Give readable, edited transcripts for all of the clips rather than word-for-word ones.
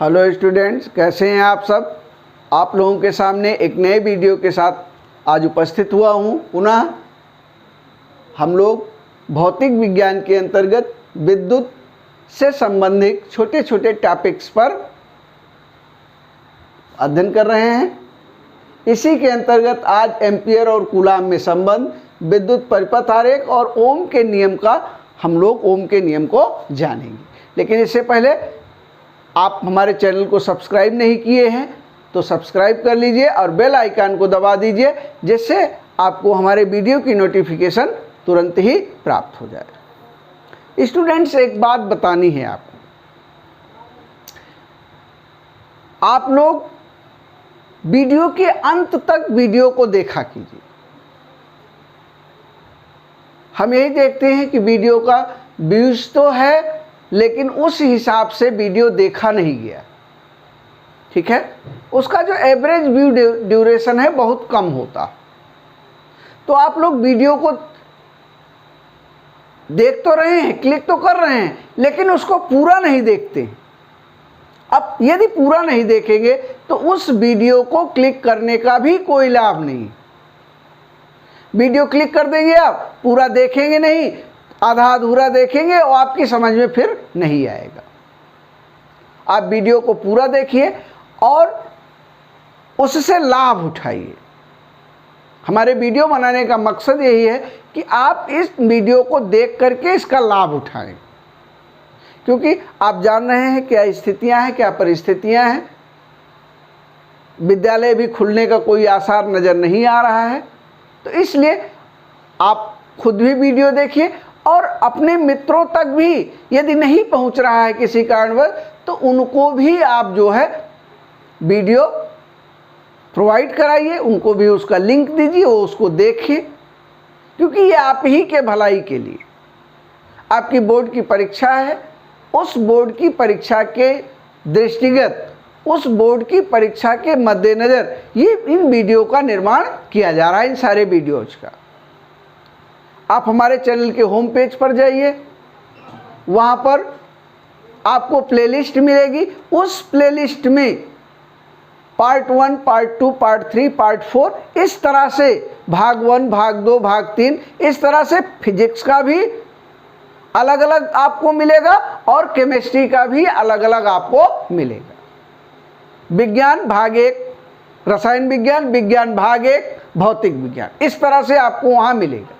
Hello students, कैसे हैं आप सब। आप लोगों के सामने एक नए वीडियो के साथ आज उपस्थित हुआ हूं। पुनः हम लोग भौतिक विज्ञान के अंतर्गत विद्युत से संबंधित छोटे छोटे टॉपिक्स पर अध्ययन कर रहे हैं। इसी के अंतर्गत आज एम्पियर और कूलाम में संबंध, विद्युत परिपथ आरेख और ओम के नियम का हम लोग ओम के नियम को जानेंगे। लेकिन इससे पहले आप हमारे चैनल को सब्सक्राइब नहीं किए हैं तो सब्सक्राइब कर लीजिए और बेल आइकन को दबा दीजिए, जिससे आपको हमारे वीडियो की नोटिफिकेशन तुरंत ही प्राप्त हो जाए। स्टूडेंट्स, एक बात बतानी है आपको। आप लोग वीडियो के अंत तक वीडियो को देखा कीजिए। हम यही देखते हैं कि वीडियो का व्यूज तो है, लेकिन उस हिसाब से वीडियो देखा नहीं गया। ठीक है, उसका जो एवरेज व्यू ड्यूरेशन है बहुत कम होता। तो आप लोग वीडियो को देख तो रहे हैं, क्लिक तो कर रहे हैं, लेकिन उसको पूरा नहीं देखते। अब यदि पूरा नहीं देखेंगे तो उस वीडियो को क्लिक करने का भी कोई लाभ नहीं। वीडियो क्लिक कर देंगे, आप पूरा देखेंगे नहीं, आधा अधूरा देखेंगे और आपकी समझ में फिर नहीं आएगा। आप वीडियो को पूरा देखिए और उससे लाभ उठाइए। हमारे वीडियो बनाने का मकसद यही है कि आप इस वीडियो को देख करके इसका लाभ उठाएं, क्योंकि आप जान रहे हैं क्या स्थितियां हैं, क्या परिस्थितियां हैं। विद्यालय भी खुलने का कोई आसार नज़र नहीं आ रहा है, तो इसलिए आप खुद भी वीडियो देखिए और अपने मित्रों तक भी यदि नहीं पहुंच रहा है किसी कारणवश, तो उनको भी आप जो है वीडियो प्रोवाइड कराइए, उनको भी उसका लिंक दीजिए, वो उसको देखिए, क्योंकि ये आप ही के भलाई के लिए। आपकी बोर्ड की परीक्षा है, उस बोर्ड की परीक्षा के दृष्टिगत, उस बोर्ड की परीक्षा के मद्देनज़र ये इन वीडियो का निर्माण किया जा रहा है, इन सारे वीडियोज का। आप हमारे चैनल के होम पेज पर जाइए, वहाँ पर आपको प्लेलिस्ट मिलेगी। उस प्लेलिस्ट में पार्ट 1, पार्ट 2, पार्ट 3, पार्ट 4, इस तरह से भाग 1, भाग 2, भाग 3, इस तरह से फिजिक्स का भी अलग अलग आपको मिलेगा और केमिस्ट्री का भी अलग अलग आपको मिलेगा। विज्ञान भाग 1 रसायन विज्ञान, विज्ञान भाग 1 भौतिक विज्ञान, इस तरह से आपको वहाँ मिलेगा।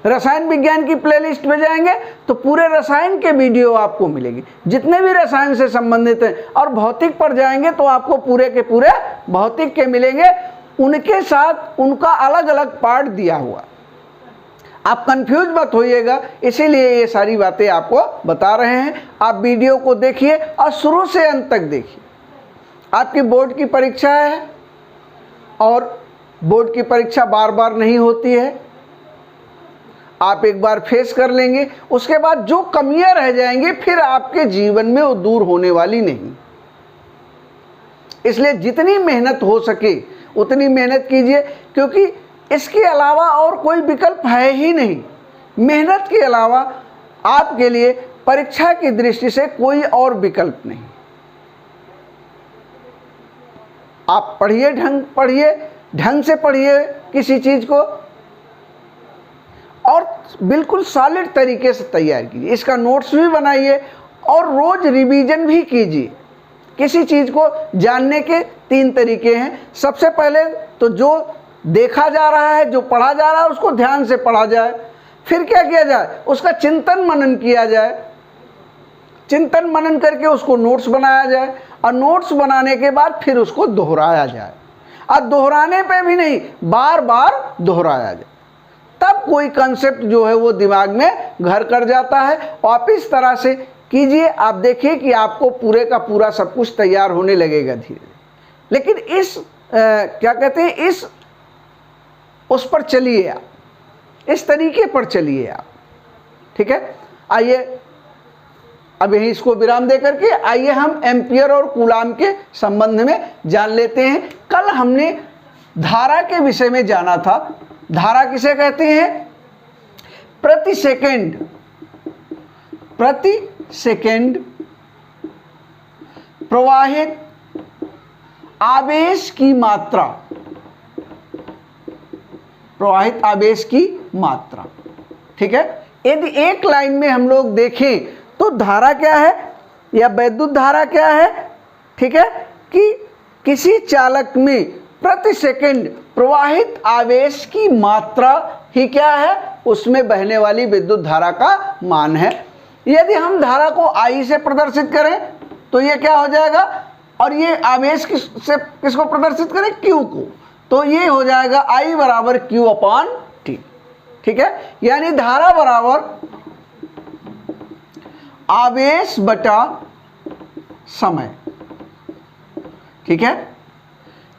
रसायन विज्ञान की प्लेलिस्ट में जाएंगे तो पूरे रसायन के वीडियो आपको मिलेंगे, जितने भी रसायन से संबंधित हैं। और भौतिक पर जाएंगे तो आपको पूरे के पूरे भौतिक के मिलेंगे, उनके साथ उनका अलग अलग पार्ट दिया हुआ। आप कंफ्यूज मत होइएगा, इसीलिए ये सारी बातें आपको बता रहे हैं। आप वीडियो को देखिए और शुरू से अंत तक देखिए। आपकी बोर्ड की परीक्षा है और बोर्ड की परीक्षा बार बार नहीं होती है, आप एक बार फेस कर लेंगे, उसके बाद जो कमियां रह जाएंगी फिर आपके जीवन में वो दूर होने वाली नहीं। इसलिए जितनी मेहनत हो सके उतनी मेहनत कीजिए, क्योंकि इसके अलावा और कोई विकल्प है ही नहीं। मेहनत के अलावा आपके लिए परीक्षा की दृष्टि से कोई और विकल्प नहीं। आप पढ़िए, ढंग से पढ़िए किसी चीज़ को और बिल्कुल सॉलिड तरीके से तैयार कीजिए। इसका नोट्स भी बनाइए और रोज़ रिवीजन भी कीजिए। किसी चीज़ को जानने के 3 तरीके हैं। सबसे पहले तो जो देखा जा रहा है, जो पढ़ा जा रहा है, उसको ध्यान से पढ़ा जाए। फिर क्या किया जाए, उसका चिंतन मनन किया जाए। चिंतन मनन करके उसको नोट्स बनाया जाए और नोट्स बनाने के बाद फिर उसको दोहराया जाए। और दोहराने पे भी नहीं, बार बार दोहराया जाए, तब कोई कंसेप्ट जो है वो दिमाग में घर कर जाता है। आप इस तरह से कीजिए, आप देखिए कि आपको पूरे का पूरा सब कुछ तैयार होने लगेगा धीरे धीरे। लेकिन इस क्या कहते हैं, इस उस पर चलिए आप, इस तरीके पर चलिए आप। ठीक है, आइए अब यही इसको विराम दे करके आइए हम एम्पियर और कूलाम के संबंध में जान लेते हैं। कल हमने धारा के विषय में जाना था। धारा किसे कहते हैं? प्रति सेकंड प्रवाहित आवेश की मात्रा, प्रवाहित आवेश की मात्रा। ठीक है, यदि एक लाइन में हम लोग देखें तो धारा क्या है या वैद्युत धारा क्या है? ठीक है, कि किसी चालक में प्रति सेकंड प्रवाहित आवेश की मात्रा ही क्या है? उसमें बहने वाली विद्युत धारा का मान है। यदि हम धारा को I से प्रदर्शित करें तो ये क्या हो जाएगा? और ये आवेश किसको प्रदर्शित करें? Q को। तो ये हो जाएगा I बराबर Q अपॉन T। ठीक है, यानी धारा बराबर आवेश बटा समय। ठीक है,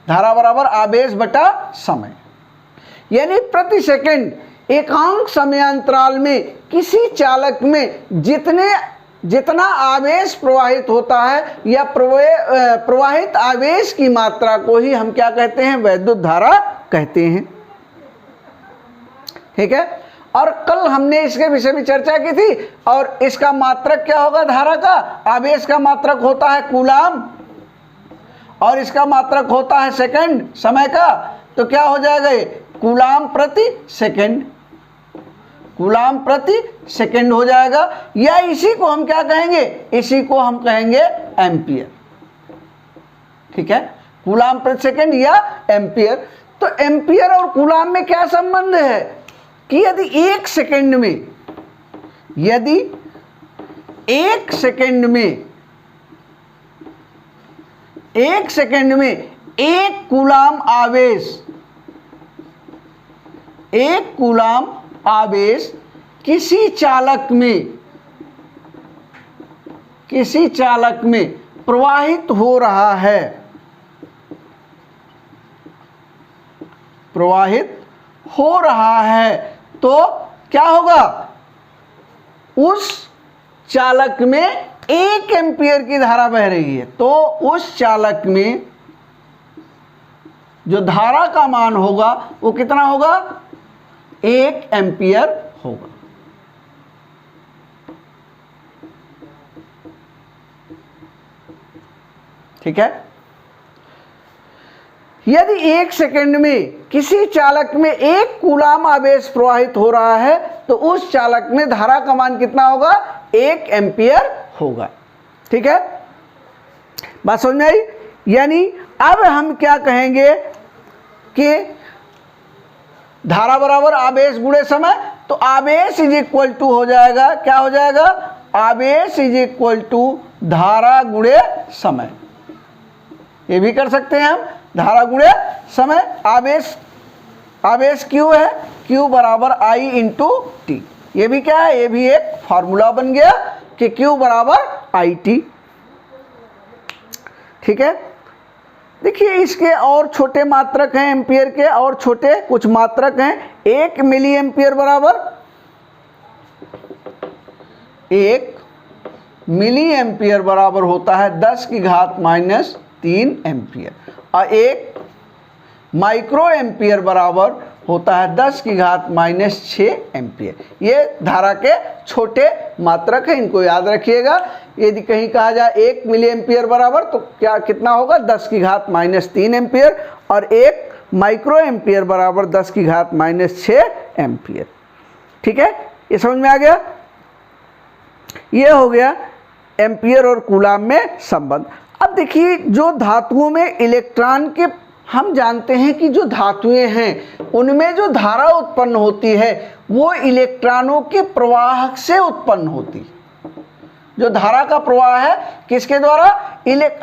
धारा बराबर आवेश बटा समय, यानी प्रति सेकंड एकांक समयांतराल में किसी चालक में जितना आवेश प्रवाहित होता है या प्रवाहित आवेश की मात्रा को ही हम क्या कहते हैं? वैद्युत धारा कहते हैं। ठीक है, और कल हमने इसके विषय में चर्चा की थी। और इसका मात्रक क्या होगा? धारा का, आवेश का मात्रक होता है कूलाम और इसका मात्रक होता है सेकंड, समय का। तो क्या हो जाएगा? ये कूलाम प्रति सेकंड, कूलाम प्रति सेकंड हो जाएगा। या इसी को हम क्या कहेंगे? इसी को हम कहेंगे एम्पियर। ठीक है, कूलाम प्रति सेकंड या एम्पियर। तो एम्पियर और कूलाम में क्या संबंध है कि यदि एक सेकंड में एक कूलाम आवेश किसी चालक में प्रवाहित हो रहा है, तो क्या होगा? उस चालक में 1 एम्पियर की धारा बह रही है, तो उस चालक में जो धारा का मान होगा वो कितना होगा? 1 एम्पियर होगा। ठीक है, यदि एक सेकंड में किसी चालक में 1 कूलाम आवेश प्रवाहित हो रहा है तो उस चालक में धारा का मान कितना होगा? 1 एम्पियर होगा। ठीक है, बात समझ में आई? यानी अब हम क्या कहेंगे कि धारा बराबर आवेश गुणे समय। तो आवेश इज इक्वल टू हो जाएगा, क्या हो जाएगा? आवेश इज इक्वल टू धारा गुणे समय। ये भी कर सकते हैं हम, धारा गुणे समय। आवेश Q है, Q बराबर I इंटू टी। ये भी क्या है? ये भी एक फार्मूला बन गया कि Q बराबर IT। ठीक है, देखिए इसके और छोटे मात्रक हैं एम्पियर के, और छोटे कुछ मात्रक हैं। 1 मिली एम्पियर बराबर 1 मिली एम्पियर बराबर होता है 10 की घात माइनस 3 एम्पियर, और 1 माइक्रो एम्पियर बराबर होता है 10 की घात माइनस 6 एम्पियर। ये धारा के छोटे मात्रक हैं, इनको याद रखिएगा। यदि कहीं कहा जाए 1 मिली एम्पियर बराबर तो क्या कितना होगा? 10 की घात माइनस 3 एम्पियर, और 1 माइक्रो एम्पियर बराबर 10 की घात माइनस 6 एम्पियर। ठीक है, ये समझ में आ गया? ये हो गया एम्पियर और कूलाम में संबंध। अब देखिए, जो धातुओं में इलेक्ट्रॉन के, हम जानते हैं कि जो धातुएं हैं उनमें जो धारा उत्पन्न होती है वो इलेक्ट्रॉनों के प्रवाह से उत्पन्न होती है। जो धारा का प्रवाह है किसके द्वारा?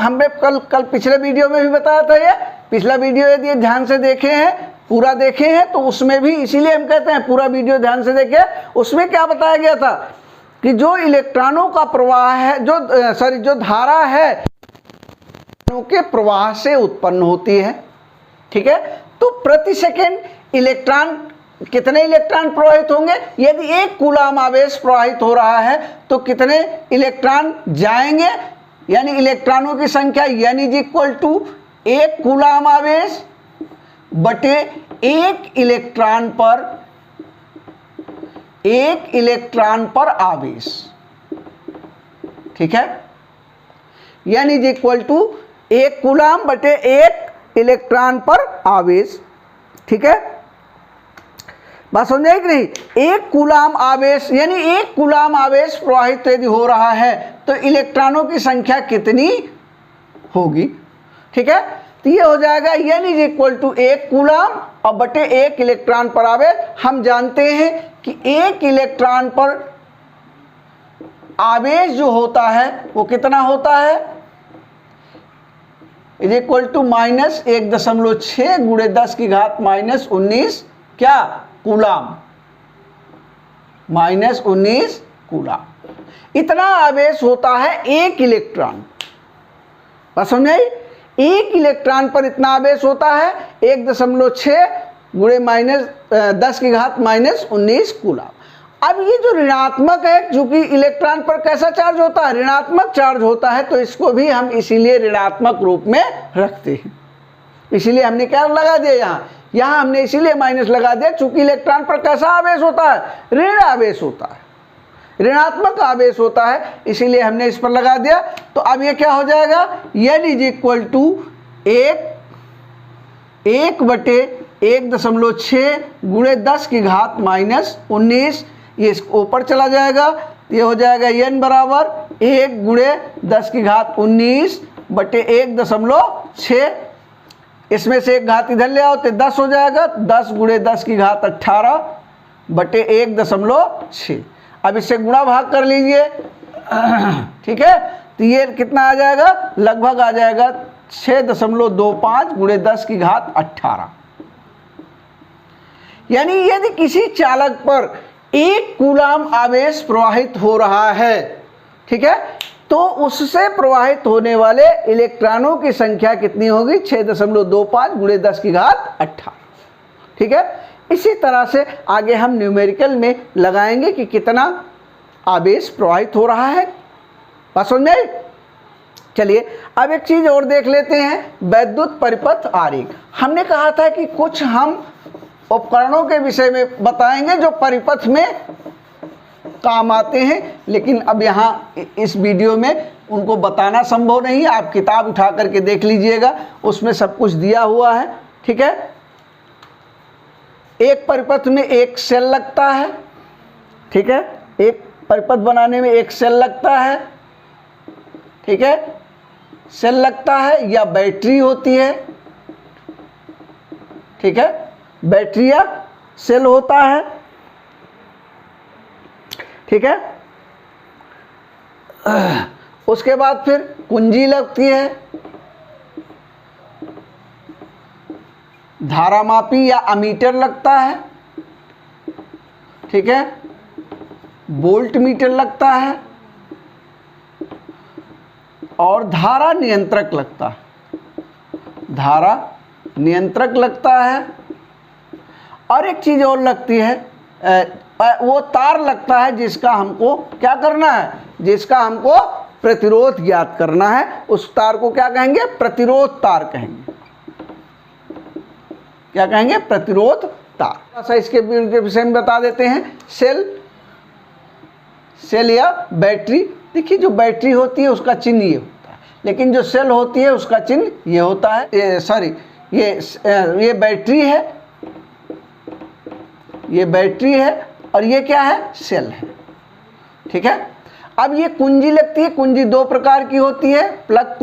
हमने कल पिछले वीडियो में भी बताया था। ये पिछला वीडियो यदि ध्यान से देखे हैं, पूरा देखे हैं, तो उसमें भी, इसीलिए हम कहते हैं पूरा वीडियो ध्यान से देखे, उसमें क्या बताया गया था कि जो इलेक्ट्रॉनों का प्रवाह है, जो धारा है के प्रवाह से उत्पन्न होती है। ठीक है, तो प्रति सेकंड कितने इलेक्ट्रॉन प्रवाहित होंगे? यदि 1 कूलाम आवेश प्रवाहित हो रहा है तो कितने इलेक्ट्रॉन जाएंगे? यानी इलेक्ट्रॉनों की संख्या n is equal to 1 coulomb आवेश बटे 1 इलेक्ट्रॉन पर आवेश। ठीक है, यानी इज इक्वल टू 1 कूलाम बटे 1 इलेक्ट्रॉन पर आवेश। ठीक है, बात समझ आई कि नहीं? 1 कूलाम आवेश यानी 1 कूलाम आवेश प्रवाहित यदि हो रहा है तो इलेक्ट्रॉनों की संख्या कितनी होगी? ठीक है, तो ये हो जाएगा n is equal to 1 coulomb और बटे 1 इलेक्ट्रॉन पर आवेश। हम जानते हैं कि 1 इलेक्ट्रॉन पर आवेश जो होता है वो कितना होता है? इज इक्वल टू -1.6 गुणे 10 की घात -19 क्या कूलाम, -19 कूलाम। इतना आवेश होता है 1 इलेक्ट्रॉन। बस समझाई? 1 इलेक्ट्रॉन पर इतना आवेश होता है 1.6 गुणे -10 की घात -19 कूलाम। अब ये जो ऋणात्मक है, चूंकि इलेक्ट्रॉन पर कैसा चार्ज होता है? ऋणात्मक चार्ज होता है, तो इसको भी हम इसीलिए ऋणात्मक रूप में रखते हैं। इसीलिए हमने क्या लगा दिया यहाँ हमने इसीलिए माइनस लगा दिया, चूंकि इलेक्ट्रॉन पर कैसा आवेश होता है? ऋण आवेश होता है, ऋणात्मक आवेश होता है, इसीलिए हमने इस पर लगा दिया। तो अब ये क्या हो जाएगा? n इज इक्वल टू 1 बटे 1.6 गुणे 10 की घात -19, ये इसको ऊपर चला जाएगा, ये हो जाएगा n बराबर 1 गुणे 10 की घात 19 बटे 1.6, इसमें से एक घात इधर ले आओ तो 10 हो जाएगा, 10 गुणे 10 की घात 18 बटे 1.6। अब इससे गुणा भाग कर लीजिए। ठीक है, तो ये कितना आ जाएगा? लगभग आ जाएगा 6.25 गुणे 10 की घात 18। यानी यदि किसी चालक पर 1 कूलाम आवेश प्रवाहित हो रहा है, ठीक है, तो उससे प्रवाहित होने वाले इलेक्ट्रॉनों की संख्या कितनी होगी? 6.25 गुणे 10 की घात 18। ठीक है, इसी तरह से आगे हम न्यूमेरिकल में लगाएंगे कि कितना आवेश प्रवाहित हो रहा है। बात समझ में आई? चलिए अब एक चीज और देख लेते हैं, वैद्युत परिपथ आरेख। हमने कहा था कि कुछ हम उपकरणों के विषय में बताएंगे जो परिपथ में काम आते हैं, लेकिन अब यहाँ इस वीडियो में उनको बताना संभव नहीं है। आप किताब उठा करके देख लीजिएगा, उसमें सब कुछ दिया हुआ है। ठीक है, एक परिपथ में एक सेल लगता है। ठीक है, एक परिपथ बनाने में एक सेल लगता है। ठीक है, सेल लगता है या बैटरी होती है। ठीक है, बैटरी या सेल होता है। ठीक है, उसके बाद फिर कुंजी लगती है, धारामापी या अमीटर लगता है। ठीक है, वोल्ट मीटर लगता है और धारा नियंत्रक लगता है। धारा नियंत्रक लगता है और एक चीज और लगती है, वो तार लगता है जिसका हमको क्या करना है? जिसका हमको प्रतिरोध ज्ञात करना है। उस तार को क्या कहेंगे? प्रतिरोध तार कहेंगे। क्या कहेंगे? प्रतिरोध तार। ऐसा इसके विषय में बता देते हैं। सेल या बैटरी। देखिए, जो बैटरी होती है उसका चिन्ह ये होता है, लेकिन जो सेल होती है उसका चिन्ह ये होता है। सॉरी, ये बैटरी है, ये बैटरी है और ये क्या है? सेल है। ठीक है, अब ये कुंजी लगती है। कुंजी दो प्रकार की होती है, प्लग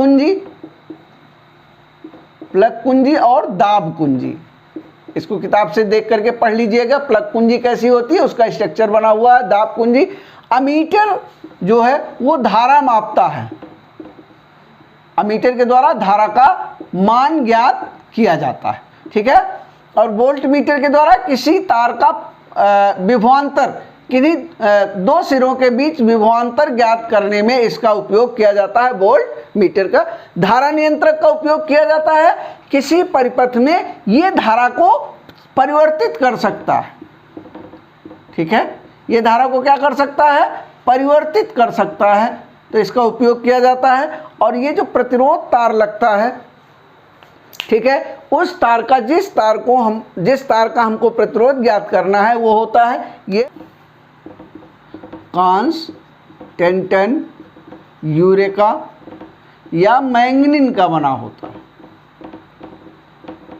कुंजी और दाब कुंजी। इसको किताब से देख करके पढ़ लीजिएगा। प्लग कुंजी कैसी होती है, उसका स्ट्रक्चर बना हुआ है। दाब कुंजी, अमीटर जो है वो धारा मापता है। अमीटर के द्वारा धारा का मान ज्ञात किया जाता है। ठीक है, और वोल्ट मीटर के द्वारा किसी तार का विभवांतर, किन्हीं दो सिरों के बीच विभवांतर ज्ञात करने में इसका उपयोग किया जाता है। वोल्ट मीटर का धारा नियंत्रक का उपयोग किया जाता है किसी परिपथ में ये धारा को परिवर्तित कर सकता है। ठीक है, ये धारा को क्या कर सकता है? परिवर्तित कर सकता है, तो इसका उपयोग किया जाता है। और ये जो प्रतिरोध तार लगता है, ठीक है, उस तार का जिस तार का हमको प्रतिरोध ज्ञात करना है वो होता है ये कांस्टेंटन यूरेका या मैंगनीन का बना होता है।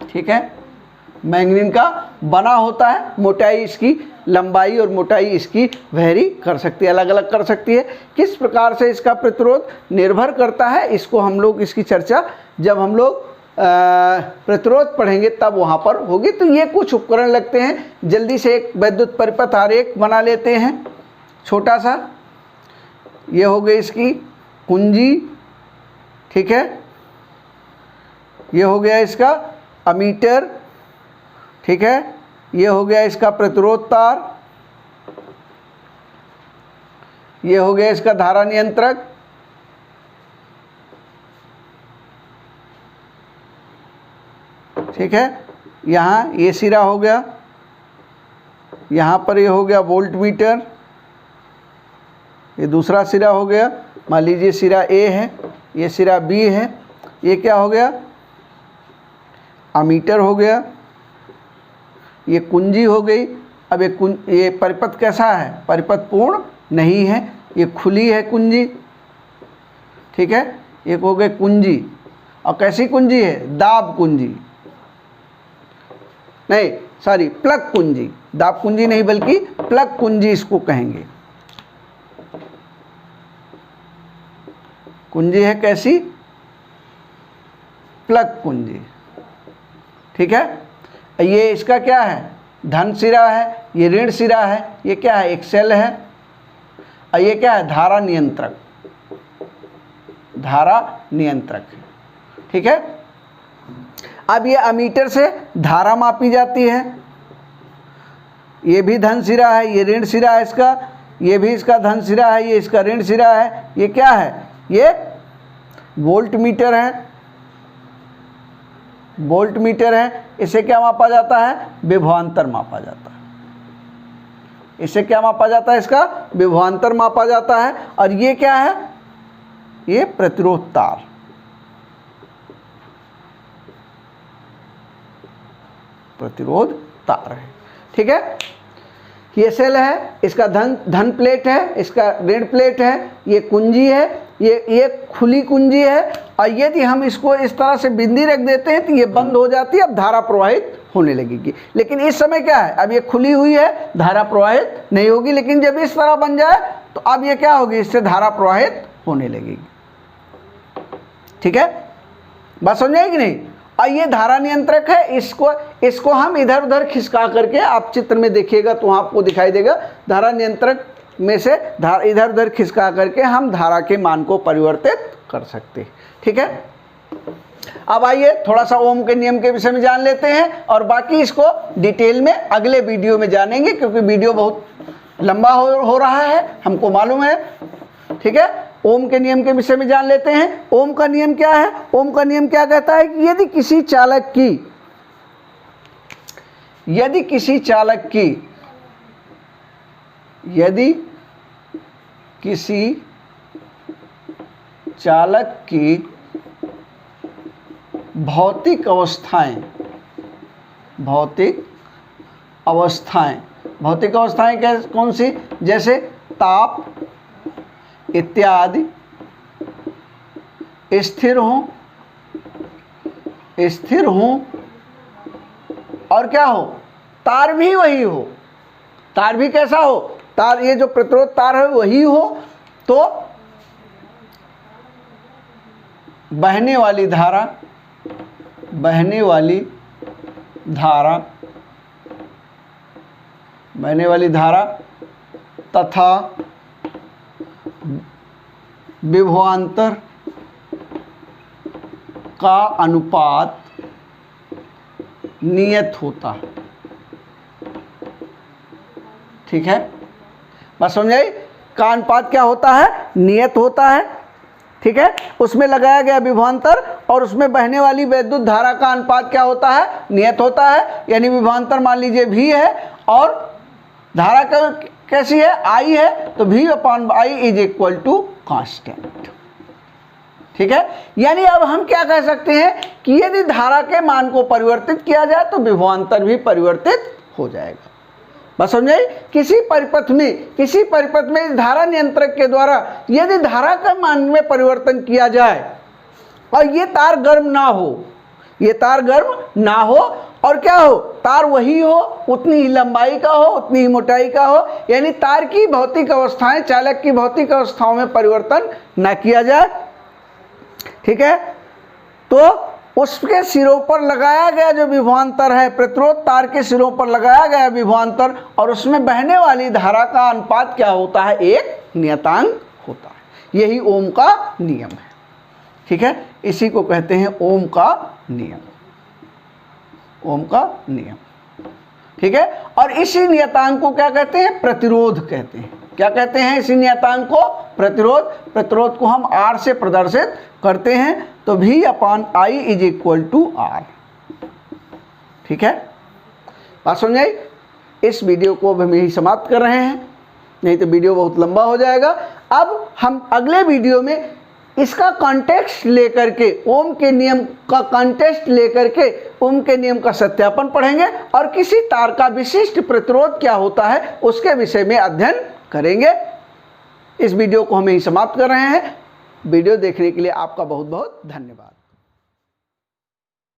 ठीक है, मैंगनीन का बना होता है। मोटाई इसकी, लंबाई और मोटाई इसकी वेरी कर सकती है, अलग अलग कर सकती है। किस प्रकार से इसका प्रतिरोध निर्भर करता है, इसको हम लोग, इसकी चर्चा जब हम लोग प्रतिरोध पढ़ेंगे तब वहाँ पर होगी। तो ये कुछ उपकरण लगते हैं। जल्दी से एक वैद्युत परिपथ आरेख बना लेते हैं छोटा सा। ये हो गई इसकी कुंजी, ठीक है। ये हो गया इसका अमीटर, ठीक है। ये हो गया इसका प्रतिरोध तार, ये हो गया इसका धारा नियंत्रक, ठीक है। यहाँ ये सिरा हो गया, यहाँ पर ये हो गया वोल्ट मीटर, ये दूसरा सिरा हो गया। मान लीजिए सिरा ए है, ये सिरा बी है। ये क्या हो गया, अमीटर हो गया। ये कुंजी हो गई। अब ये परिपथ कैसा है, परिपथ पूर्ण नहीं है, ये खुली है कुंजी, ठीक है। एक हो गई कुंजी, और कैसी कुंजी है, दाब कुंजी, नहीं सॉरी प्लग कुंजी, दाब कुंजी नहीं बल्कि प्लग कुंजी इसको कहेंगे। कुंजी है कैसी, प्लग कुंजी, ठीक है। ये इसका क्या है, धन सिरा है, ये ऋण सिरा है। ये क्या है, एक सेल है। और ये क्या है, धारा नियंत्रक, धारा नियंत्रक है, ठीक है। अब ये अमीटर से धारा मापी जाती है। ये भी धन सिरा है, ये ऋण सिरा है इसका, ये भी इसका धन सिरा है, ये इसका ऋण सिरा है। ये क्या है, ये वोल्ट मीटर है, वोल्ट मीटर है। इसे क्या मापा जाता है, विभवांतर मापा जाता है। इसे क्या मापा जाता है, इसका विभवांतर मापा जाता है। और ये क्या है, ये प्रतिरोध तार, प्रतिरोध तार है, ठीक है। ये सेल है, इसका धन प्लेट है, इसका ऋण प्लेट है। ये कुंजी है, ये खुली कुंजी है। और यदि हम इसको इस तरह से बिंदी रख देते हैं तो ये बंद हो जाती है, अब धारा प्रवाहित होने लगेगी। लेकिन इस समय क्या है, अब ये खुली हुई है, धारा प्रवाहित नहीं होगी। लेकिन जब इस तरह बन जाए तो अब ये क्या होगी, इससे धारा प्रवाहित होने लगेगी, ठीक है। बात समझ आएगी नहीं। और ये धारा नियंत्रक है, इसको हम इधर उधर खिसका करके, आप चित्र में देखिएगा तो आपको दिखाई देगा, धारा नियंत्रक में से इधर उधर खिसका करके हम धारा के मान को परिवर्तित कर सकते हैं, ठीक है। अब आइए थोड़ा सा ओम के नियम के विषय में जान लेते हैं, और बाकी इसको डिटेल में अगले वीडियो में जानेंगे, क्योंकि वीडियो बहुत लंबा हो रहा है, हमको मालूम है, ठीक है। ओम के नियम के विषय में जान लेते हैं। ओम का नियम क्या है, ओम का नियम क्या कहता है कि यदि किसी चालक की भौतिक अवस्थाएं कौन सी, जैसे ताप इत्यादि स्थिर हो और क्या हो, तार भी वही हो। तार भी कैसा हो, तार, ये जो प्रतिरोध तार है वही हो, तो बहने वाली धारा तथा विभवांतर का अनुपात नियत होता है, ठीक है। बस समझाई, का अनुपात क्या होता है, नियत होता है, ठीक है। उसमें लगाया गया विभवांतर और उसमें बहने वाली वैद्युत धारा का अनुपात क्या होता है, नियत होता है। यानी विभवांतर मान लीजिए V है और धारा का कैसी है, I है, तो V/I is equal to constant, ठीक है। यानी अब हम क्या कह सकते हैं कि यदि धारा के मान को परिवर्तित किया जाए तो विभवांतर भी परिवर्तित हो जाएगा। बस समझे, किसी परिपथ में इस धारा नियंत्रक के द्वारा यदि धारा का मान में परिवर्तन किया जाए और ये तार गर्म ना हो, ये तार गर्म ना हो, और क्या हो, तार वही हो, उतनी ही लंबाई का हो, उतनी ही मोटाई का हो, यानी तार की भौतिक अवस्थाएं चालक की भौतिक अवस्थाओं में परिवर्तन ना किया जाए। ठीक है, तो उसके सिरों पर लगाया गया जो विभवांतर है, प्रतिरोध तार के सिरों पर लगाया गया विभवांतर, और उसमें बहने वाली धारा का अनुपात क्या होता है, एक नियतांक होता है। यही ओम का नियम है। ठीक है, इसी को कहते हैं ओम का नियम, ओम का नियम। ठीक है, और इसी नियतांक को क्या कहते हैं, प्रतिरोध कहते हैं। क्या कहते हैं इसी नियतांक को, प्रतिरोध। प्रतिरोध को हम R से प्रदर्शित करते हैं, तो V/I is equal to R। ठीक है, बात समझ आई। इस वीडियो को अब हम यही समाप्त कर रहे हैं, नहीं तो वीडियो बहुत लंबा हो जाएगा। अब हम अगले वीडियो में इसका कॉन्टेक्स्ट लेकर के, ओम के नियम का कॉन्टेक्स्ट लेकर के ओम के नियम का सत्यापन पढ़ेंगे, और किसी तार का विशिष्ट प्रतिरोध क्या होता है उसके विषय में अध्ययन करेंगे। इस वीडियो को हम यही समाप्त कर रहे हैं। वीडियो देखने के लिए आपका बहुत बहुत धन्यवाद।